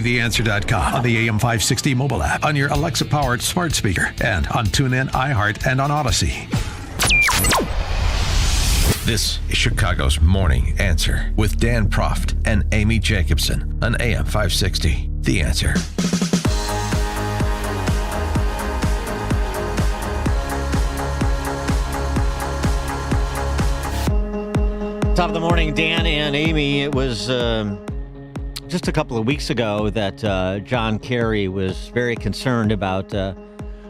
TheAnswer.com, on the AM560 mobile app, on your Alexa-powered smart speaker, and on TuneIn, iHeart, and on Odyssey. This is Chicago's Morning Answer with Dan Proft and Amy Jacobson on AM560. The Answer. Top of the morning, Dan and Amy. It was just a couple of weeks ago that John Kerry was very concerned about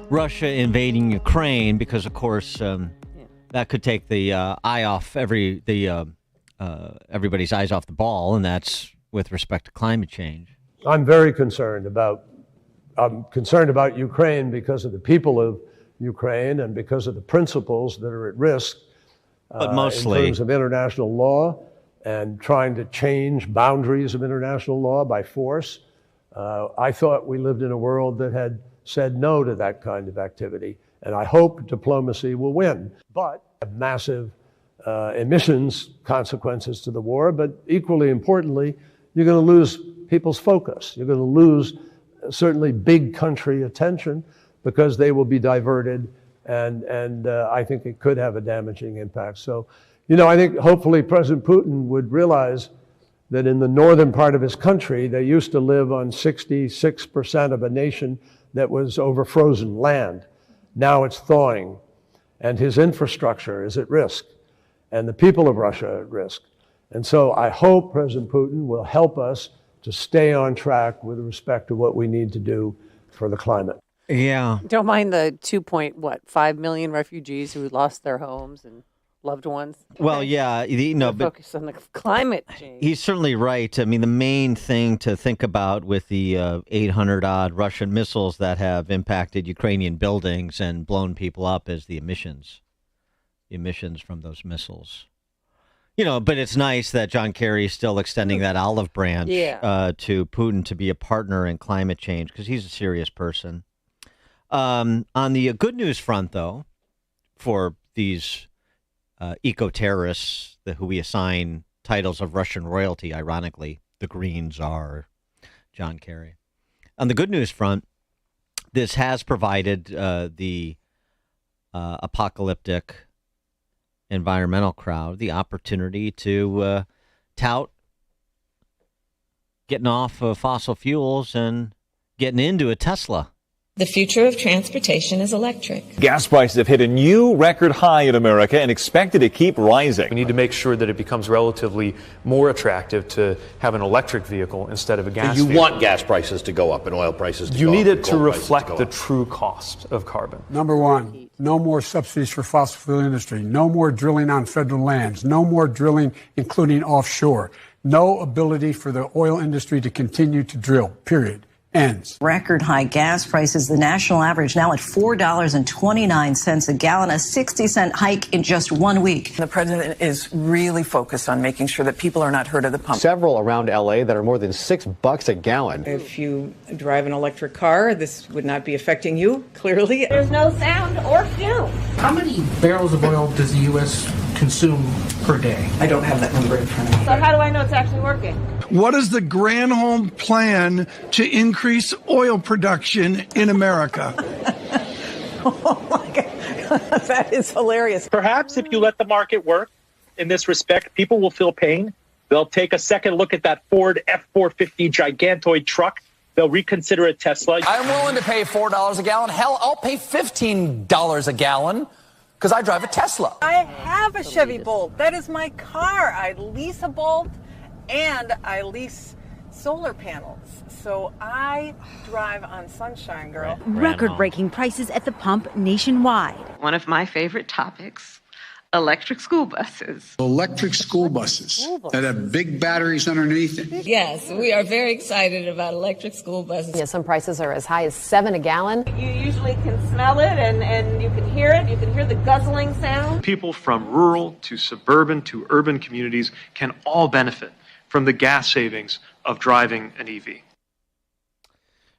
Russia invading Ukraine because, of course, that could take the eye off everybody's eyes off the ball, and that's with respect to climate change. I'm very concerned about Ukraine because of the people of Ukraine and because of the principles that are at risk. But mostly in terms of international law and trying to change boundaries of international law by force. I thought we lived in a world that had said no to that kind of activity, and I hope diplomacy will win. But massive emissions consequences to the war, but equally importantly, you're going to lose people's focus. You're going to lose certainly big country attention because they will be diverted. And I think it could have a damaging impact. So, I think hopefully President Putin would realize that in the northern part of his country, they used to live on 66% of a nation that was over frozen land. Now it's thawing, and his infrastructure is at risk, and the people of Russia are at risk. And so I hope President Putin will help us to stay on track with respect to what we need to do for the climate. Yeah. Don't mind the 2.5 million refugees who lost their homes and loved ones. Well, yeah, but focus on the climate change. He's certainly right. I mean, the main thing to think about with the 800-odd Russian missiles that have impacted Ukrainian buildings and blown people up is the emissions from those missiles. But it's nice that John Kerry is still extending that olive branch to Putin to be a partner in climate change because he's a serious person. On the good news front, though, for these eco-terrorists who we assign titles of Russian royalty, ironically, the Green Czar, John Kerry. On the good news front, this has provided the apocalyptic environmental crowd the opportunity to tout getting off of fossil fuels and getting into a Tesla. The future of transportation is electric. Gas prices have hit a new record high in America and expected to keep rising. We need to make sure that it becomes relatively more attractive to have an electric vehicle instead of a gas vehicle. You want gas prices to go up and oil prices to go up. You need it to reflect the true cost of carbon. Number one, no more subsidies for fossil fuel industry. No more drilling on federal lands. No more drilling, including offshore. No ability for the oil industry to continue to drill, period. Ends. Record high gas prices, the national average now at $4.29 a gallon, a 60-cent hike in just 1 week. The president is really focused on making sure that people are not hurt at the pump. Several around L.A. that are more than $6 a gallon. If you drive an electric car, this would not be affecting you, clearly. There's no sound or fume. How many barrels of oil does the U.S. consume per day? I don't have that number in front of me. So how do I know it's actually working? What is the Granholm plan to increase oil production in America? Oh, my God. That is hilarious. Perhaps if you let the market work in this respect, people will feel pain. They'll take a second look at that Ford F-450 gigantoid truck. They'll reconsider a Tesla. I'm willing to pay $4 a gallon. Hell, I'll pay $15 a gallon because I drive a Tesla. I have a Chevy Bolt. That is my car. I lease a Bolt. And I lease solar panels. So I drive on sunshine, girl. Record-breaking prices at the pump nationwide. One of my favorite topics, electric school buses. Electric school buses that have big batteries underneath it. Yes, we are very excited about electric school buses. Yeah, some prices are as high as $7 a gallon. You usually can smell it and you can hear it. You can hear the guzzling sound. People from rural to suburban to urban communities can all benefit from the gas savings of driving an EV.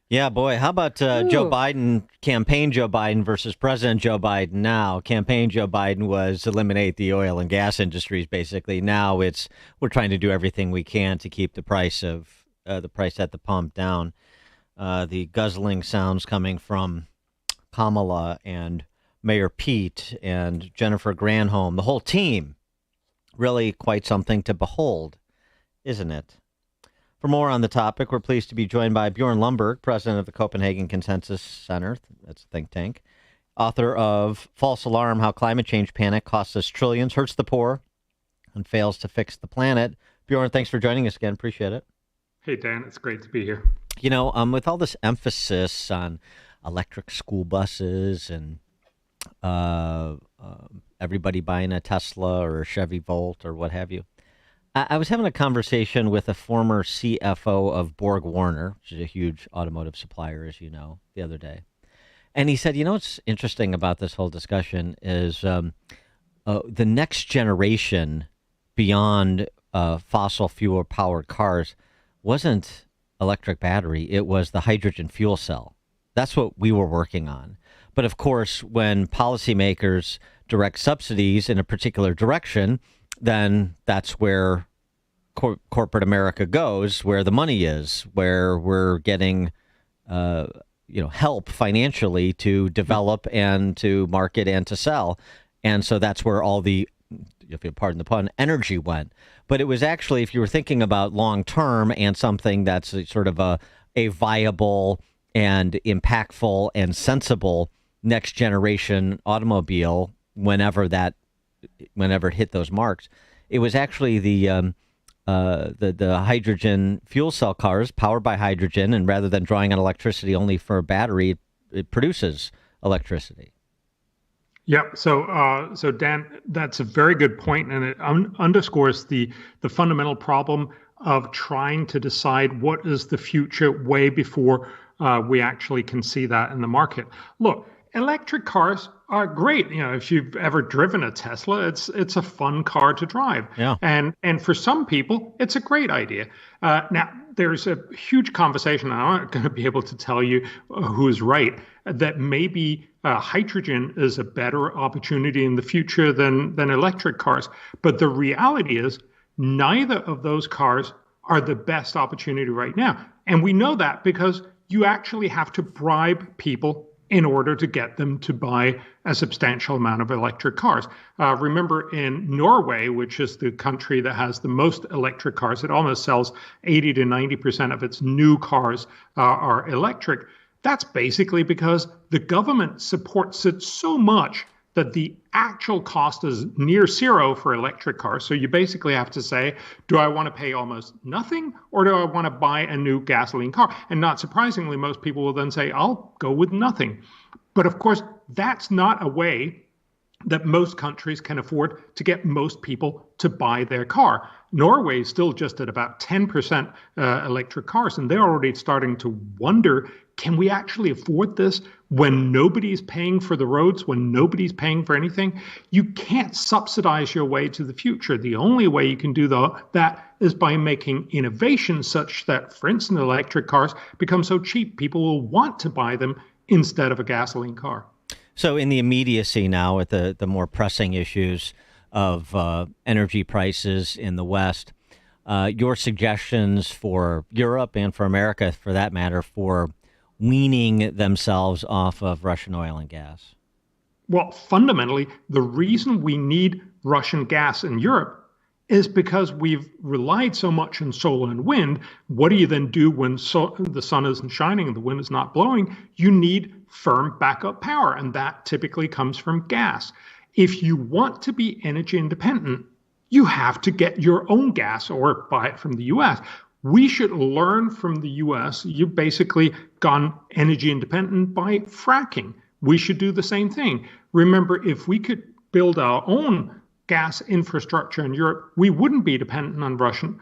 Yeah, boy. How about Joe Biden, campaign Joe Biden versus President Joe Biden now? Campaign Joe Biden was eliminate the oil and gas industries, basically. Now we're trying to do everything we can to keep the price of the price at the pump down. The guzzling sounds coming from Kamala and Mayor Pete and Jennifer Granholm, the whole team, really quite something to behold, isn't it? For more on the topic, we're pleased to be joined by Bjorn Lomborg, president of the Copenhagen Consensus Center, that's a think tank, author of False Alarm, How Climate Change Panic Costs Us Trillions, Hurts the Poor, and Fails to Fix the Planet. Bjorn, thanks for joining us again. Appreciate it. Hey, Dan, it's great to be here. You know, with all this emphasis on electric school buses and everybody buying a Tesla or a Chevy Volt or what have you, I was having a conversation with a former CFO of Borg Warner, which is a huge automotive supplier, as you know, the other day. And he said, you know, what's interesting about this whole discussion is the next generation beyond fossil fuel powered cars wasn't electric battery. It was the hydrogen fuel cell. That's what we were working on. But of course, when policymakers direct subsidies in a particular direction, then that's where corporate America goes, where the money is, where we're getting, help financially to develop and to market and to sell. And so that's where all the, if you pardon the pun, energy went. But it was actually, if you were thinking about long term and something that's sort of a viable and impactful and sensible next generation automobile, whenever it hit those marks, it was actually the hydrogen fuel cell cars powered by hydrogen, and rather than drawing on electricity only for a battery, it produces electricity. Yep. So Dan, that's a very good point, and it underscores the fundamental problem of trying to decide what is the future way before we actually can see that in the market. Look, electric cars are great. You know, if you've ever driven a Tesla, it's a fun car to drive. Yeah. And for some people, it's a great idea. Now, there's a huge conversation. I'm not going to be able to tell you who's right, that maybe hydrogen is a better opportunity in the future than electric cars. But the reality is neither of those cars are the best opportunity right now. And we know that because you actually have to bribe people in order to get them to buy a substantial amount of electric cars. Remember, in Norway, which is the country that has the most electric cars, it almost sells 80 to 90% of its new cars are electric. That's basically because the government supports it so much that the actual cost is near zero for electric cars. So you basically have to say, do I want to pay almost nothing, or do I want to buy a new gasoline car? And not surprisingly, most people will then say, I'll go with nothing. But of course, that's not a way that most countries can afford to get most people to buy their car. Norway is still just at about 10% electric cars, and they're already starting to wonder, can we actually afford this when nobody's paying for the roads, when nobody's paying for anything? You can't subsidize your way to the future. The only way you can do that is by making innovations such that, for instance, electric cars become so cheap, people will want to buy them instead of a gasoline car. So in the immediacy now, with the more pressing issues of energy prices in the West, your suggestions for Europe and for America, for that matter, for weaning themselves off of Russian oil and gas? Well, fundamentally, the reason we need Russian gas in Europe is because we've relied so much on solar and wind. What do you then do when the sun isn't shining and the wind is not blowing? You need firm backup power, and that typically comes from gas. If you want to be energy independent, you have to get your own gas or buy it from the U.S. We should learn from the U.S. You've basically gone energy independent by fracking. We should do the same thing. Remember, if we could build our own gas infrastructure in Europe, we wouldn't be dependent on Russian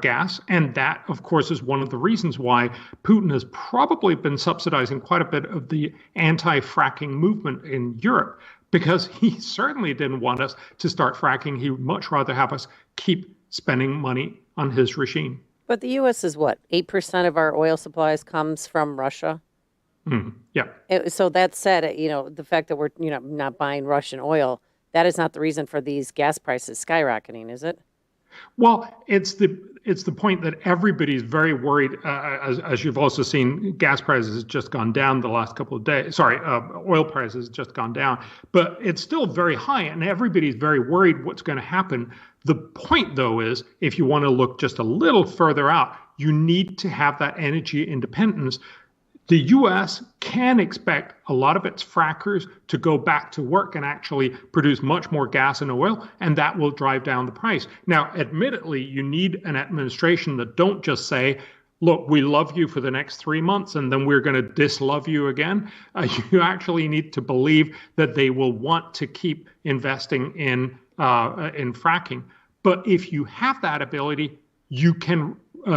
gas. And that, of course, is one of the reasons why Putin has probably been subsidizing quite a bit of the anti-fracking movement in Europe, because he certainly didn't want us to start fracking. He would much rather have us keep spending money on his regime. But the U.S. is what, 8% of our oil supplies comes from Russia? Yeah. So that said, the fact that we're, not buying Russian oil, that is not the reason for these gas prices skyrocketing, is it? Well, it's the point that everybody's very worried, as you've also seen, gas prices has just gone down the last couple of days. Sorry, oil prices has just gone down, but it's still very high, and everybody's very worried what's going to happen. The point, though, is if you want to look just a little further out, you need to have that energy independence. The U.S. can expect a lot of its frackers to go back to work and actually produce much more gas and oil, and that will drive down the price. Now, admittedly, you need an administration that don't just say, look, we love you for the next 3 months, and then we're going to dislove you again. You actually need to believe that they will want to keep investing in fracking. But if you have that ability, you can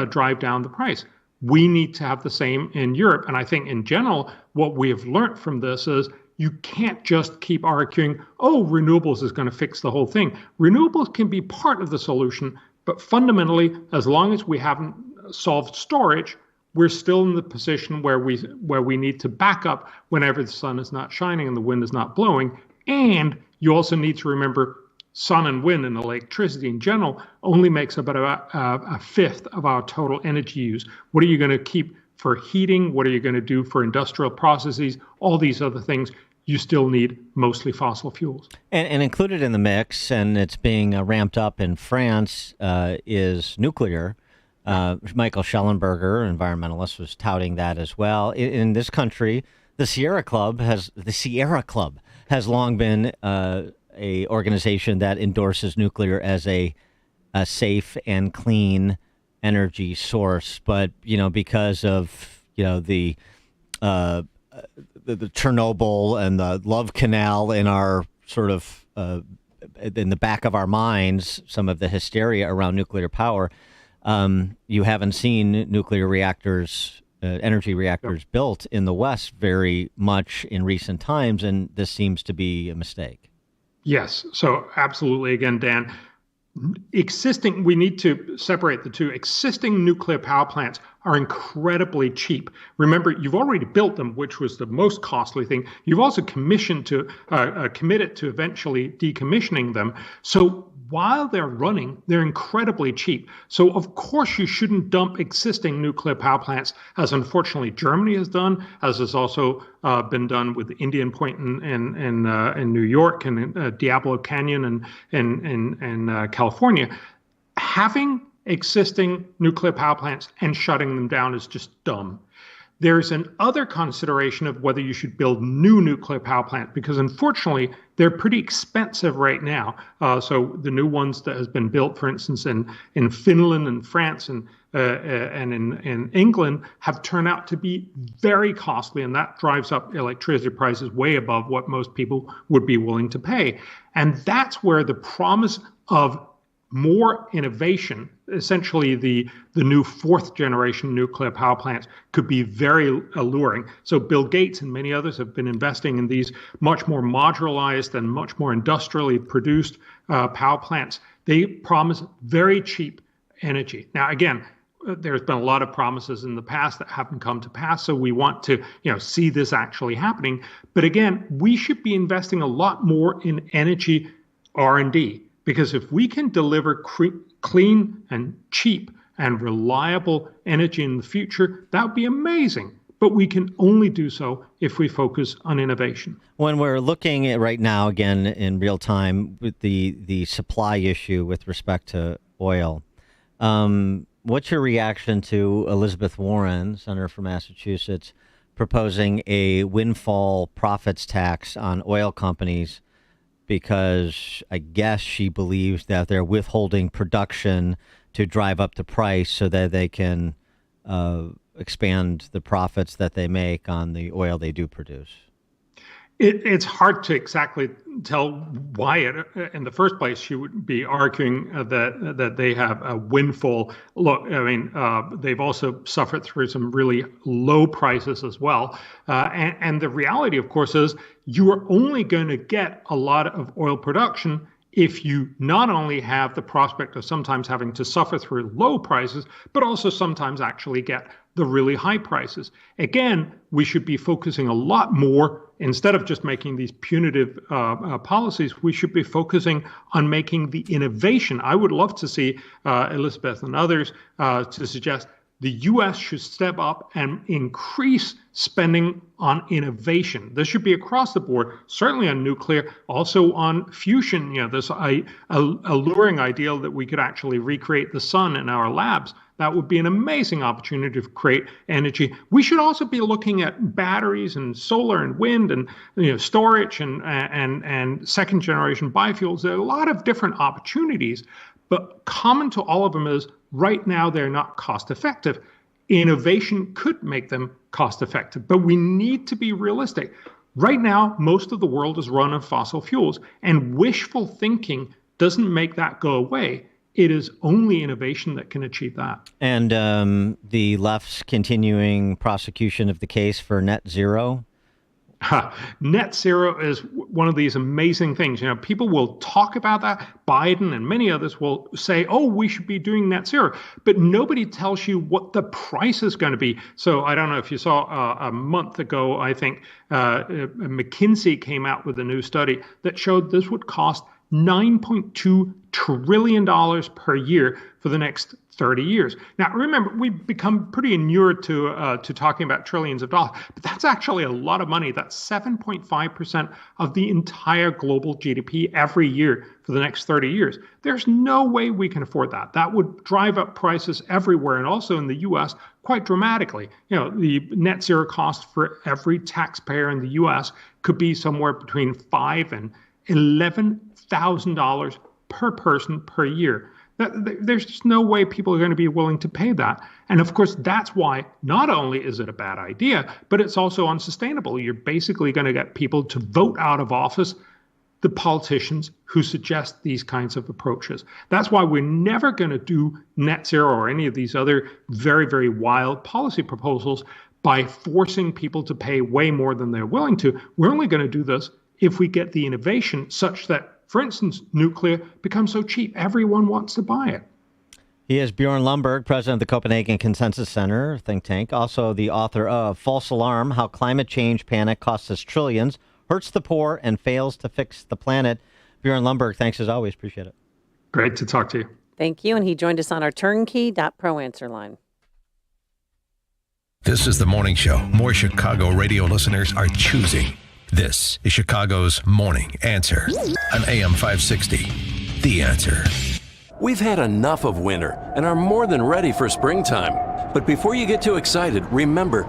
drive down the price. We need to have the same in Europe. And I think in general, what we have learned from this is you can't just keep arguing, oh, renewables is going to fix the whole thing. Renewables can be part of the solution, but fundamentally, as long as we haven't solved storage, we're still in the position where we need to back up whenever the sun is not shining and the wind is not blowing. And you also need to remember sun and wind and electricity in general only makes about a fifth of our total energy use. What are you going to keep for heating? What are you going to do for industrial processes? All these other things, you still need mostly fossil fuels. And included in the mix, and it's being ramped up in France, is nuclear. Michael Schellenberger, environmentalist, was touting that as well. In this country, the Sierra Club has long been a organization that endorses nuclear as a safe and clean energy source, but because of the Chernobyl and the Love Canal in our sort of in the back of our minds, some of the hysteria around nuclear power, you haven't seen nuclear reactors, energy reactors built in the West very much in recent times, and this seems to be a mistake. Yes. So absolutely. Again, Dan, we need to separate the two. Existing nuclear power plants are incredibly cheap. Remember, you've already built them, which was the most costly thing. You've also committed to eventually decommissioning them. So while they're running, they're incredibly cheap. So of course you shouldn't dump existing nuclear power plants, as unfortunately Germany has done, as has also been done with Indian Point in New York and Diablo Canyon in California. Having existing nuclear power plants and shutting them down is just dumb. There's an other consideration of whether you should build new nuclear power plants, because unfortunately they're pretty expensive right now. So the new ones that has been built, for instance, in Finland and France and in England, have turned out to be very costly, and that drives up electricity prices way above what most people would be willing to pay. And that's where the promise of more innovation, essentially the new fourth generation nuclear power plants, could be very alluring. So Bill Gates and many others have been investing in these much more modularized and much more industrially produced power plants. They promise very cheap energy. Now, again, there's been a lot of promises in the past that haven't come to pass, so we want to see this actually happening. But again, we should be investing a lot more in energy R&D. Because if we can deliver clean and cheap and reliable energy in the future, that would be amazing. But we can only do so if we focus on innovation. When we're looking at right now, again, in real time, with the supply issue with respect to oil, what's your reaction to Elizabeth Warren, Senator from Massachusetts, proposing a windfall profits tax on oil companies? Because I guess she believes that they're withholding production to drive up the price so that they can expand the profits that they make on the oil they do produce. It's hard to exactly tell why in the first place she would be arguing that they have a windfall. Look, I mean, they've also suffered through some really low prices as well. And the reality, of course, is you are only going to get a lot of oil production if you not only have the prospect of sometimes having to suffer through low prices, but also sometimes actually get the really high prices. Again, we should be focusing a lot more, instead of just making these punitive policies, we should be focusing on making the innovation. I would love to see Elizabeth and others to suggest the U.S. should step up and increase spending on innovation. This should be across the board, certainly on nuclear, also on fusion. This alluring ideal that we could actually recreate the sun in our labs. That would be an amazing opportunity to create energy. We should also be looking at batteries and solar and wind and storage and second generation biofuels. There are a lot of different opportunities, but common to all of them is right now they're not cost effective. Innovation could make them cost effective, but we need to be realistic. Right now, most of the world is run on fossil fuels, and wishful thinking doesn't make that go away. It is only innovation that can achieve that. And the left's continuing prosecution of the case for net zero? Net zero is one of these amazing things. People will talk about that. Biden and many others will say, oh, we should be doing net zero. But nobody tells you what the price is going to be. So I don't know if you saw a month ago, I think McKinsey came out with a new study that showed this would cost $9.2 trillion per year for the next 30 years. Now, remember, we've become pretty inured to talking about trillions of dollars, but that's actually a lot of money. That's 7.5% of the entire global GDP every year for the next 30 years. There's no way we can afford that. That would drive up prices everywhere, and also in the U.S. quite dramatically. The net zero cost for every taxpayer in the U.S. could be somewhere between $5,000 and $11,000 per person per year. There's just no way people are going to be willing to pay that. And of course, that's why not only is it a bad idea, but it's also unsustainable. You're basically going to get people to vote out of office the politicians who suggest these kinds of approaches. That's why we're never going to do net zero or any of these other very, very wild policy proposals by forcing people to pay way more than they're willing to. We're only going to do this if we get the innovation such that, for instance, nuclear becomes so cheap, everyone wants to buy it. He is Bjorn Lomborg, president of the Copenhagen Consensus Center think tank, also the author of False Alarm, How Climate Change Panic Costs Us Trillions, Hurts the Poor, and Fails to Fix the Planet. Bjorn Lomborg, thanks as always. Appreciate it. Great to talk to you. Thank you. And he joined us on our turnkey.pro answer line. This is the morning show more Chicago radio listeners are choosing. This is Chicago's Morning Answer on AM 560. The Answer. We've had enough of winter and are more than ready for springtime. But before you get too excited, remember,